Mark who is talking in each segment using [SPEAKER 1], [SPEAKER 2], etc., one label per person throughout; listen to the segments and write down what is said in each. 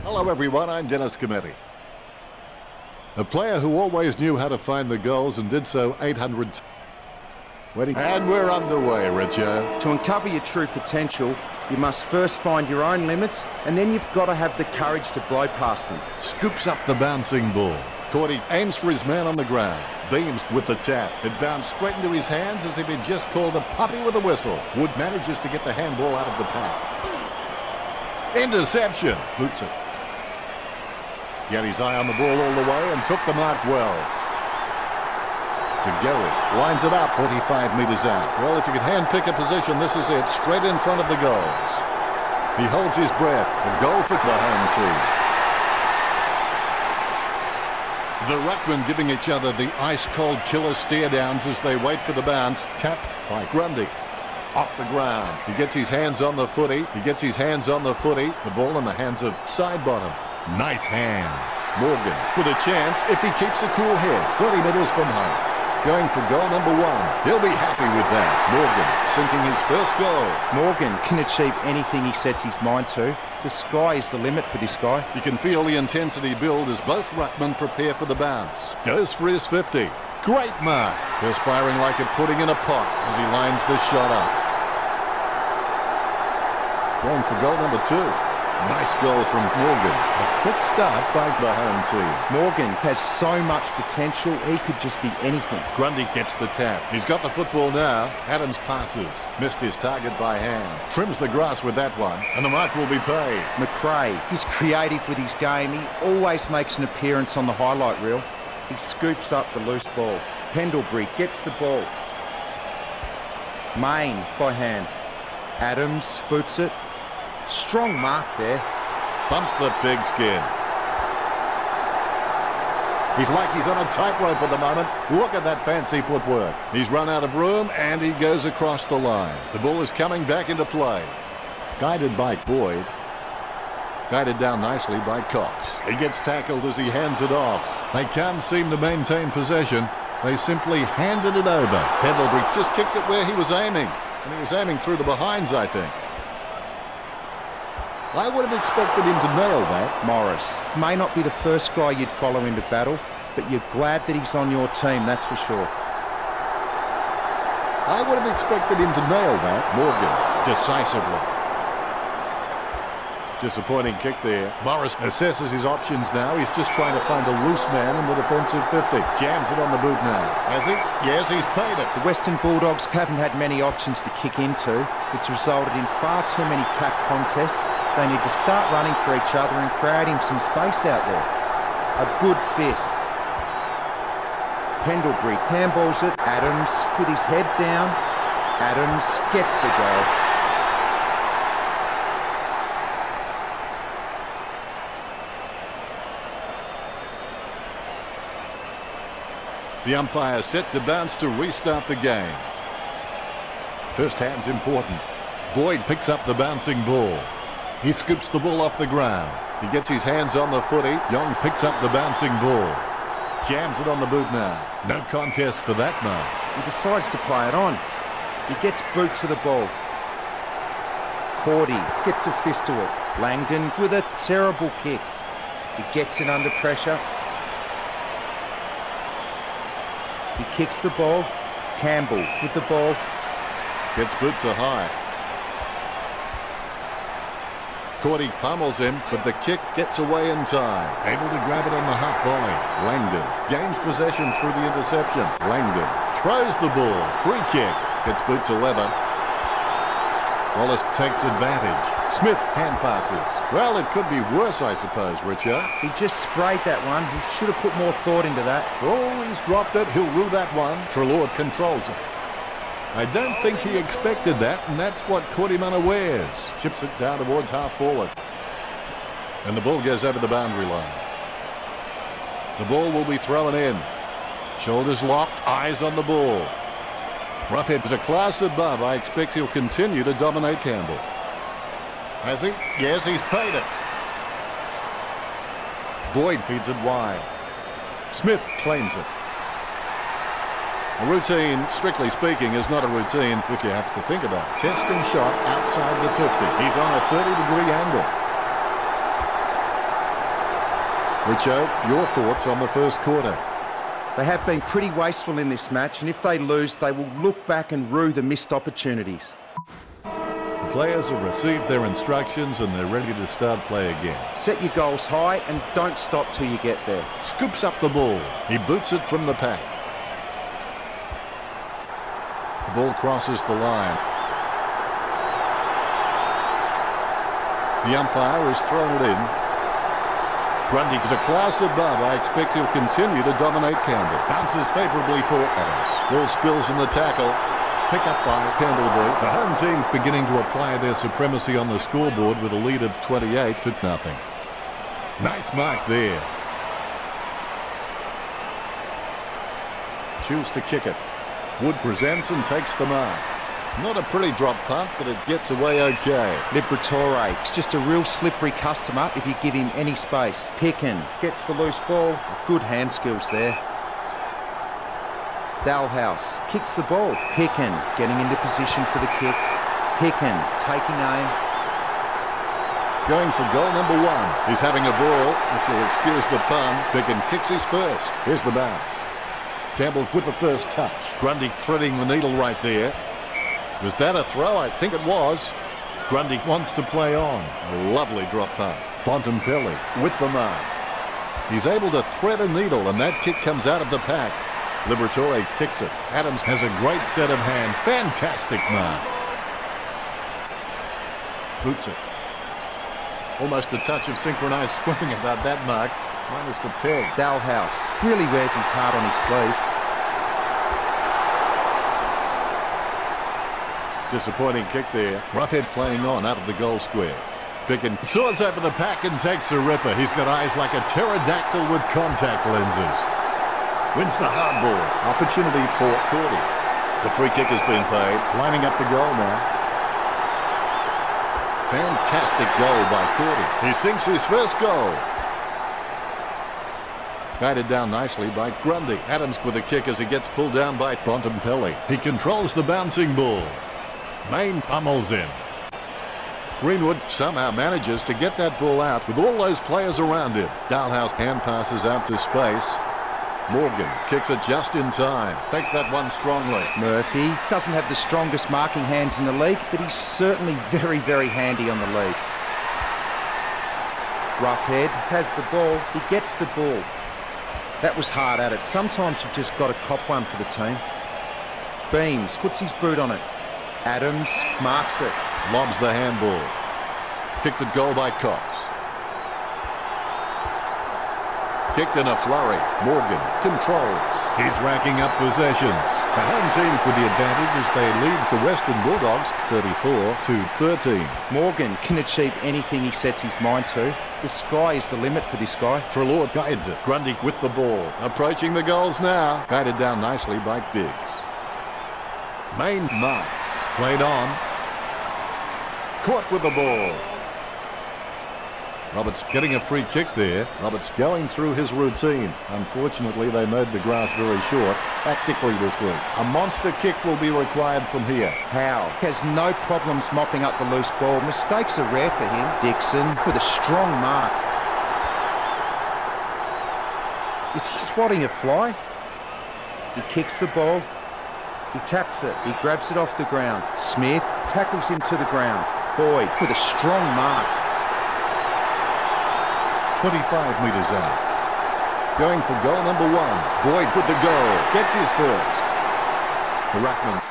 [SPEAKER 1] Hello everyone, I'm Dennis Cometti. A player who always knew how to find the goals and did so 800 times. And we're underway, Richard.
[SPEAKER 2] To uncover your true potential, you must first find your own limits, and then you've got to have the courage to blow past them.
[SPEAKER 1] Scoops up the bouncing ball. Cordy aims for his man on the ground. Beams with the tap. It bounced straight into his hands as if he'd just called a puppy with a whistle. Wood manages to get the handball out of the pack. Interception. Boots it. He had his eye on the ball all the way and took the mark well. Gary lines it up 45 metres out. Well, if you could hand-pick a position, this is it. Straight in front of the goals. He holds his breath. A goal for the home team. The ruckmen giving each other the ice-cold killer stare-downs as they wait for the bounce. Tapped by Grundy. Off the ground. He gets his hands on the footy. The ball in the hands of Sidebottom. Nice hands. Morgan with a chance if he keeps a cool head. 30 metres from home. Going for goal number 1. He'll be happy with that. Morgan sinking his first goal.
[SPEAKER 2] Morgan can achieve anything he sets his mind to. The sky is the limit for this guy.
[SPEAKER 1] You can feel the intensity build as both ruckmen prepare for the bounce. Goes for his 50. Great mark. Perspiring like a pudding in a pot as he lines this shot up. Going for goal number 2. Nice goal from Morgan. A quick start by the home team.
[SPEAKER 2] Morgan has so much potential, he could just be anything.
[SPEAKER 1] Grundy gets the tap. He's got the football now. Adams passes. Missed his target by hand. Trims the grass with that one, and the mark will be paid.
[SPEAKER 2] McRae, he's creative with his game. He always makes an appearance on the highlight reel. He scoops up the loose ball. Pendlebury gets the ball. Main by hand. Adams boots it. Strong mark there.
[SPEAKER 1] Bumps the pigskin. He's like he's on a tightrope at the moment. Look at that fancy footwork. He's run out of room and he goes across the line. The ball is coming back into play. Guided by Boyd. Guided down nicely by Cox. He gets tackled as he hands it off. They can't seem to maintain possession. They simply handed it over. Pendlebury just kicked it where he was aiming. And he was aiming through the behinds, I think. I would have expected him to nail that.
[SPEAKER 2] Morris may not be the first guy you'd follow into battle, but you're glad that he's on your team, that's for sure.
[SPEAKER 1] I would have expected him to nail that. Morgan, decisively. Disappointing kick there. Morris assesses his options now. He's just trying to find a loose man in the defensive 50. Jams it on the boot now. Has he? Yes, he's paid it.
[SPEAKER 2] The Western Bulldogs haven't had many options to kick into. It's resulted in far too many pack contests. They need to start running for each other and creating some space out there. A good fist. Pendlebury handballs it. Adams with his head down. Adams gets the goal.
[SPEAKER 1] The umpire set to bounce to restart the game. First hand's important. Boyd picks up the bouncing ball. He scoops the ball off the ground. He gets his hands on the footy. Young picks up the bouncing ball. Jams it on the boot now. No contest for that mark.
[SPEAKER 2] He decides to play it on. He gets boot to the ball. Cordy gets a fist to it. Langdon with a terrible kick. He gets it under pressure. He kicks the ball. Campbell with the ball.
[SPEAKER 1] Gets boot to high. Cordy pummels him, but the kick gets away in time. Able to grab it on the half volley. Langdon gains possession through the interception. Langdon throws the ball. Free kick. Gets boot to leather. Wallace takes advantage. Smith hand passes. Well, it could be worse, I suppose, Richard.
[SPEAKER 2] He just sprayed that one. He should have put more thought into that.
[SPEAKER 1] Oh, he's dropped it. He'll rue that one. Treloar controls it. I don't think he expected that, and that's what caught him unawares. Chips it down towards half forward. And the ball goes over the boundary line. The ball will be thrown in. Shoulders locked, eyes on the ball. Roughhead is a class above. I expect he'll continue to dominate Campbell. Has he? Yes, he's paid it. Boyd feeds it wide. Smith claims it. A routine, strictly speaking, is not a routine if you have to think about it. Testing shot outside the 50. He's on a 30-degree angle. Richo, your thoughts on the first quarter?
[SPEAKER 2] They have been pretty wasteful in this match, and if they lose, they will look back and rue the missed opportunities.
[SPEAKER 1] The players have received their instructions and they're ready to start play again.
[SPEAKER 2] Set your goals high and don't stop till you get there.
[SPEAKER 1] Scoops up the ball. He boots it from the pack. The ball crosses the line. The umpire has thrown it in. Grundy is a class above. I expect he'll continue to dominate Campbell. Bounces favourably for Adams. Ball spills in the tackle. Pick up by Pendlebury. The home team beginning to apply their supremacy on the scoreboard with a lead of 28-0. Nice mark there. Choose to kick it. Wood presents and takes the mark. Not a pretty drop punt, but it gets away okay.
[SPEAKER 2] Liberatore, it's just a real slippery customer if you give him any space. Pickin gets the loose ball. Good hand skills there. Dalhouse kicks the ball. Pickin getting into position for the kick. Pickin taking aim.
[SPEAKER 1] Going for goal number 1. He's having a ball. If you'll excuse the pun, Pickin kicks his first. Here's the bounce. Campbell with the first touch. Grundy threading the needle right there. Was that a throw? I think it was. Grundy wants to play on. A lovely drop punt. Bontempelli with the mark. He's able to thread a needle, and that kick comes out of the pack. Liberatore kicks it. Adams has a great set of hands. Fantastic mark. Boots it. Almost a touch of synchronized swimming about that mark, minus the peg.
[SPEAKER 2] Dalhouse really wears his heart on his sleeve.
[SPEAKER 1] Disappointing kick there. Roughhead playing on out of the goal square. Pickin soars over the pack and takes a ripper. He's got eyes like a pterodactyl with contact lenses. Wins the hard ball. Opportunity for Cordy. The free kick has been paid. Lining up the goal now. Fantastic goal by Cordy. He sinks his first goal. Guided down nicely by Grundy. Adams with a kick as he gets pulled down by Bontempelli. He controls the bouncing ball. Main pummels in. Greenwood somehow manages to get that ball out with all those players around him. Dalhouse hand passes out to space. Morgan kicks it just in time. Takes that one strongly.
[SPEAKER 2] Murphy doesn't have the strongest marking hands in the league, but he's certainly very, very handy on the league. Roughhead has the ball. He gets the ball. That was hard at it. Sometimes you've just got to cop one for the team. Beams puts his boot on it. Adams marks it.
[SPEAKER 1] Lobs the handball. Kicked at goal by Cox. Kicked in a flurry. Morgan controls. He's racking up possessions. The home team with the advantage as they lead the Western Bulldogs 34-13.
[SPEAKER 2] Morgan can achieve anything he sets his mind to. The sky is the limit for this guy.
[SPEAKER 1] Treloar guides it. Grundy with the ball. Approaching the goals now. Guided down nicely by Biggs. Main marks. Played on. Caught with the ball. Roberts getting a free kick there. Roberts going through his routine. Unfortunately, they made the grass very short tactically this week. A monster kick will be required from here.
[SPEAKER 2] Howe has no problems mopping up the loose ball. Mistakes are rare for him. Dixon with a strong mark. Is he swatting a fly? He kicks the ball. He taps it. He grabs it off the ground. Smith tackles him to the ground. Boyd with a strong mark.
[SPEAKER 1] 25 metres out. Going for goal number 1. Boyd with the goal. Gets his first. Rackman.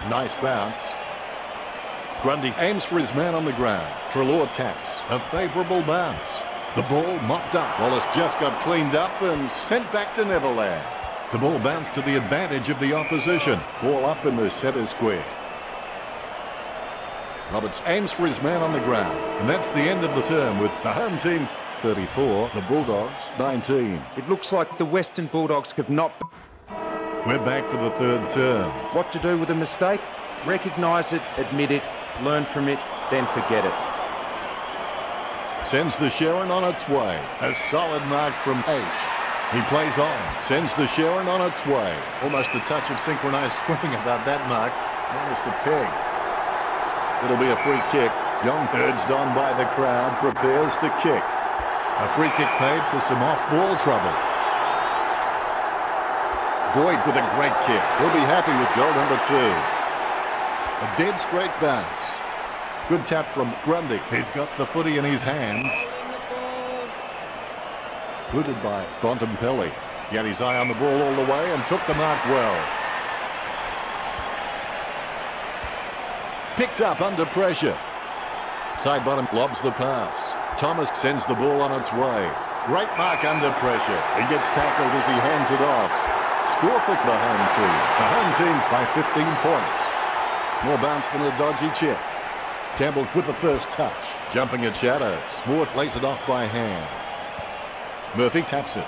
[SPEAKER 1] Nice bounce. Grundy aims for his man on the ground. Treloar taps. A favourable bounce. The ball mopped up. Wallace just got cleaned up and sent back to Neverland. The ball bounced to the advantage of the opposition. Ball up in the centre square. Roberts aims for his man on the ground. And that's the end of the term with the home team 34, the Bulldogs 19.
[SPEAKER 2] It looks like the Western Bulldogs have not...
[SPEAKER 1] We're back for the third term.
[SPEAKER 2] What to do with a mistake? Recognise it, admit it, learn from it, then forget it.
[SPEAKER 1] Sends the Sharon on its way. A solid mark from Ace. He plays on. Sends the Sharon on its way. Almost a touch of synchronised swing about that mark. Managed to peg. It'll be a free kick. Young, urged on by the crowd, prepares to kick. A free kick paid for some off-ball trouble. Boyd with a great kick. He'll be happy with goal number 2. A dead straight bounce. Good tap from Grundy. He's got the footy in his hands. Booted by Bontempelli. He had his eye on the ball all the way and took the mark well. Picked up under pressure. Side bottom lobs the pass. Thomas sends the ball on its way. Great mark under pressure. He gets tackled as he hands it off. Score for the home team. The home team by 15 points. More bounce than a dodgy chip. Campbell with the first touch. Jumping at shadows. Moore plays it off by hand. Murphy taps it.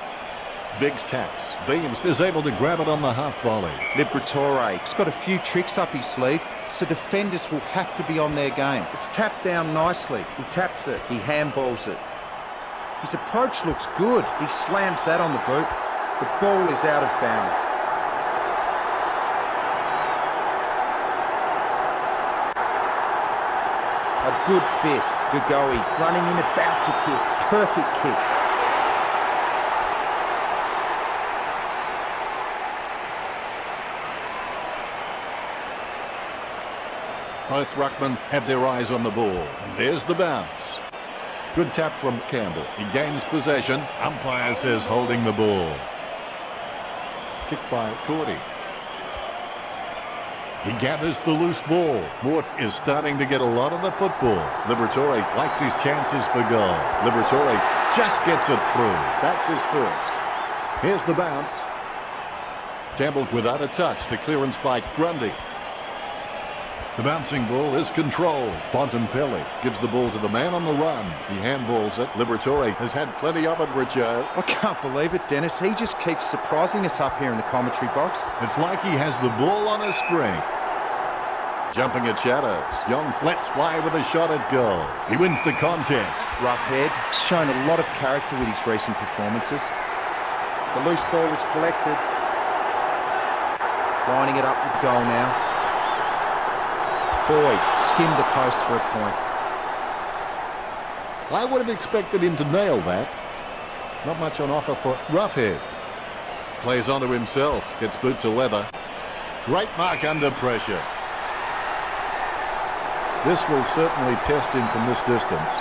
[SPEAKER 1] Biggs taps. Beams is able to grab it on the half volley.
[SPEAKER 2] Liberatore's got a few tricks up his sleeve, so defenders will have to be on their game. It's tapped down nicely. He taps it. He handballs it. His approach looks good. He slams that on the boot. The ball is out of bounds. A good fist. Gagoe running in about to kick. Perfect kick.
[SPEAKER 1] Both ruckmen have their eyes on the ball. And there's the bounce. Good tap from Campbell. He gains possession. Umpire says holding the ball. Kick by Cordy. He gathers the loose ball. Mort is starting to get a lot of the football. Liberatore likes his chances for goal. Liberatore just gets it through. That's his first. Here's the bounce. Campbell without a touch. The clearance by Grundy. The bouncing ball is controlled. Bontempelli gives the ball to the man on the run. He handballs it. Liberatore has had plenty of it, Richo.
[SPEAKER 2] I can't believe it, Dennis. He just keeps surprising us up here in the commentary box.
[SPEAKER 1] It's like he has the ball on a string. Jumping at shadows. Young lets fly with a shot at goal. He wins the contest.
[SPEAKER 2] Roughhead. Shown a lot of character with his recent performances. The loose ball is collected. Lining it up with goal now. Boyd skimmed the post for a point.
[SPEAKER 1] I would have expected him to nail that. Not much on offer for Roughhead. Plays onto himself. Gets boot to leather. Great mark under pressure. This will certainly test him from this distance.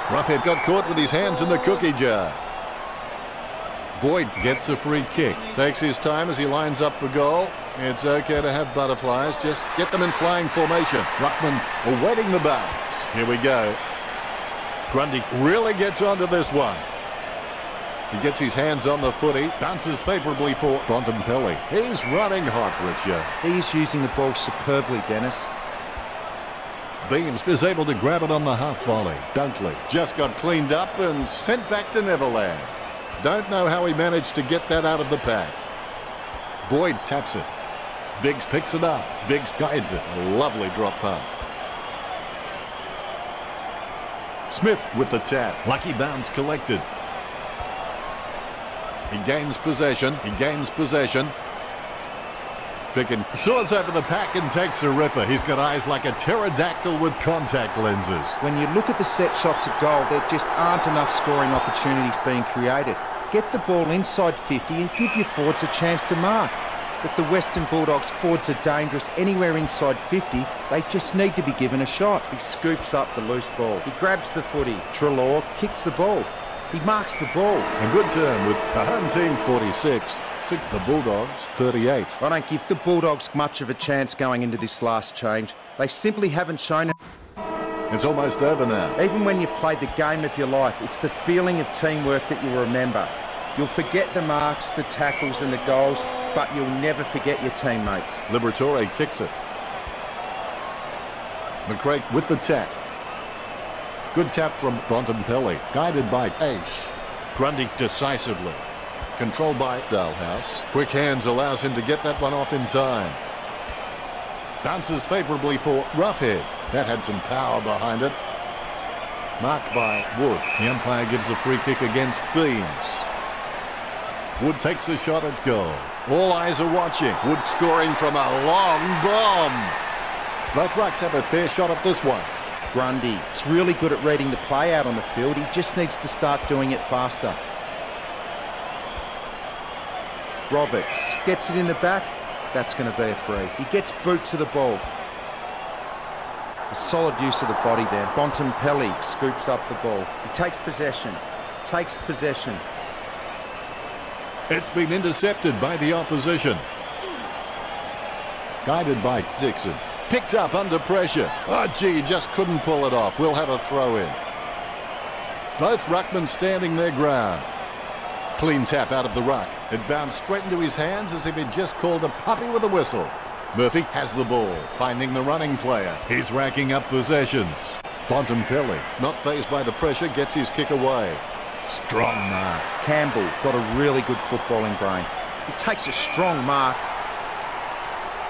[SPEAKER 1] Roughhead got caught with his hands in the cookie jar. Boyd gets a free kick. Takes his time as he lines up for goal. It's okay to have butterflies. Just get them in flying formation. Ruckman awaiting the bounce. Here we go. Grundy really gets onto this one. He gets his hands on the footy. Bounces favourably for Bontempelli. He's running hot, Richard.
[SPEAKER 2] He's using the ball superbly, Dennis.
[SPEAKER 1] Beams is able to grab it on the half volley. Dunkley just got cleaned up and sent back to Neverland. Don't know how he managed to get that out of the pack. Boyd taps it. Biggs picks it up. Biggs guides it. A lovely drop punt. Smith with the tap. Lucky bounce collected. He gains possession. He gains possession. Picken soars over the pack and takes a ripper. He's got eyes like a pterodactyl with contact lenses.
[SPEAKER 2] When you look at the set shots at goal, there just aren't enough scoring opportunities being created. Get the ball inside 50 and give your forwards a chance to mark. But the Western Bulldogs forwards are dangerous anywhere inside 50. They just need to be given a shot. He scoops up the loose ball. He grabs the footy. Treloar kicks the ball. He marks the ball.
[SPEAKER 1] A good turn with the home team 46 to the Bulldogs 38.
[SPEAKER 2] I don't give the Bulldogs much of a chance going into this last change. They simply haven't shown it.
[SPEAKER 1] It's almost over now.
[SPEAKER 2] Even when you've played the game of your life, it's the feeling of teamwork that you'll remember. You'll forget the marks, the tackles and the goals, but you'll never forget your teammates.
[SPEAKER 1] Liberatore kicks it. McCrae with the tap. Good tap from Bontempelli, guided by Aish. Grundy decisively. Controlled by Dalhouse. Quick hands allows him to get that one off in time. Bounces favourably for Roughhead. That had some power behind it. Marked by Wood. The umpire gives a free kick against Beams. Wood takes a shot at goal. All eyes are watching. Wood scoring from a long bomb. Both rucks have a fair shot at this one.
[SPEAKER 2] Grundy is really good at reading the play out on the field. He just needs to start doing it faster. Roberts gets it in the back. That's going to be a free. He gets boot to the ball. A solid use of the body there. Bontempelli scoops up the ball. He takes possession.
[SPEAKER 1] It's been intercepted by the opposition. Guided by Dixon. Picked up under pressure. Oh, gee, just couldn't pull it off. We'll have a throw in. Both ruckmen standing their ground. Clean tap out of the ruck. It bounced straight into his hands as if he'd just called a puppy with a whistle. Murphy has the ball, finding the running player. He's racking up possessions. Bontempelli, not fazed by the pressure, gets his kick away. Strong mark.
[SPEAKER 2] Campbell got a really good footballing brain. He takes a strong mark.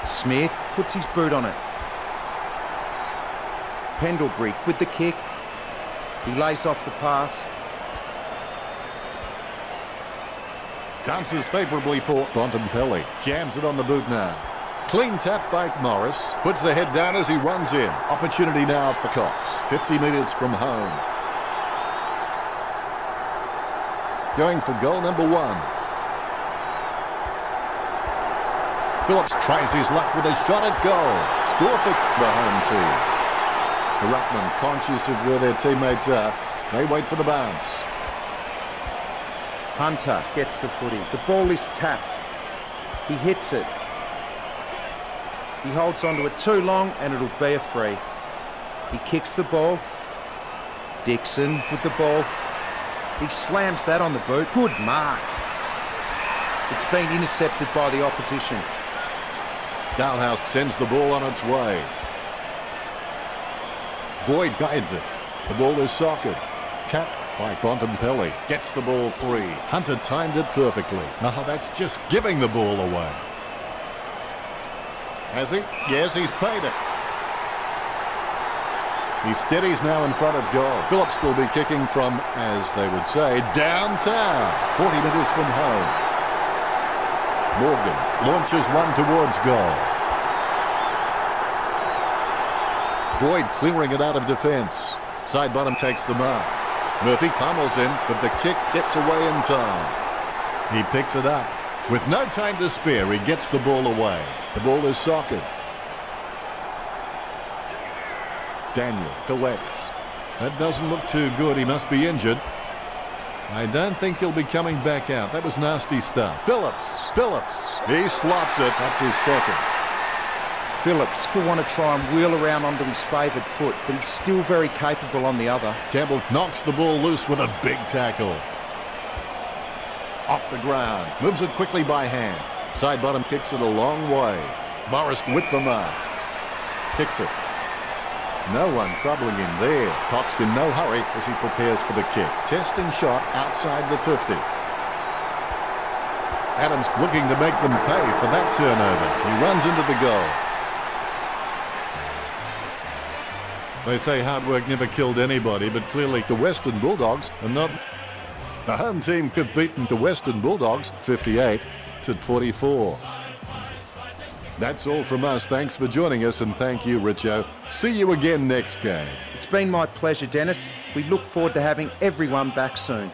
[SPEAKER 2] Smith puts his boot on it. Pendlebury with the kick. He lays off the pass.
[SPEAKER 1] Bounces favourably for Bontempelli. Jams it on the boot now. Clean tap by Morris. Puts the head down as he runs in. Opportunity now for Cox. 50 metres from home. Going for goal number 1. Phillips tries his luck with a shot at goal. Score for the home team. The ruckman, conscious of where their teammates are, they wait for the bounce.
[SPEAKER 2] Hunter gets the footy. The ball is tapped. He hits it. He holds onto it too long and it'll be a free. He kicks the ball. Dixon with the ball. He slams that on the boot. Good mark. It's been intercepted by the opposition.
[SPEAKER 1] Dalhouse sends the ball on its way. Boyd guides it. The ball is socket. Tapped by Bontempelli. Gets the ball free. Hunter timed it perfectly. Oh, that's just giving the ball away. Has he? Yes, he's paid it. He steadies now in front of goal. Phillips will be kicking from, as they would say, downtown. 40 metres from home. Morgan launches one towards goal. Boyd clearing it out of defence. Side bottom takes the mark. Murphy pummels in, but the kick gets away in time. He picks it up. With no time to spare, he gets the ball away. The ball is socket. Daniel collects. That doesn't look too good. He must be injured. I don't think he'll be coming back out. That was nasty stuff. Phillips. He slops it. That's his second.
[SPEAKER 2] Phillips will want to try and wheel around onto his favoured foot, but he's still very capable on the other.
[SPEAKER 1] Campbell knocks the ball loose with a big tackle. Off the ground. Moves it quickly by hand. Side bottom kicks it a long way. Morris with the mark. Kicks it. No one troubling him there. Cox in no hurry as he prepares for the kick. Testing shot outside the 50. Adams looking to make them pay for that turnover. He runs into the goal. They say hard work never killed anybody, but clearly the Western Bulldogs are not. The home team could beat the Western Bulldogs 58-44. That's all from us. Thanks for joining us, and thank you, Richo. See you again next game.
[SPEAKER 2] It's been my pleasure, Dennis. We look forward to having everyone back soon.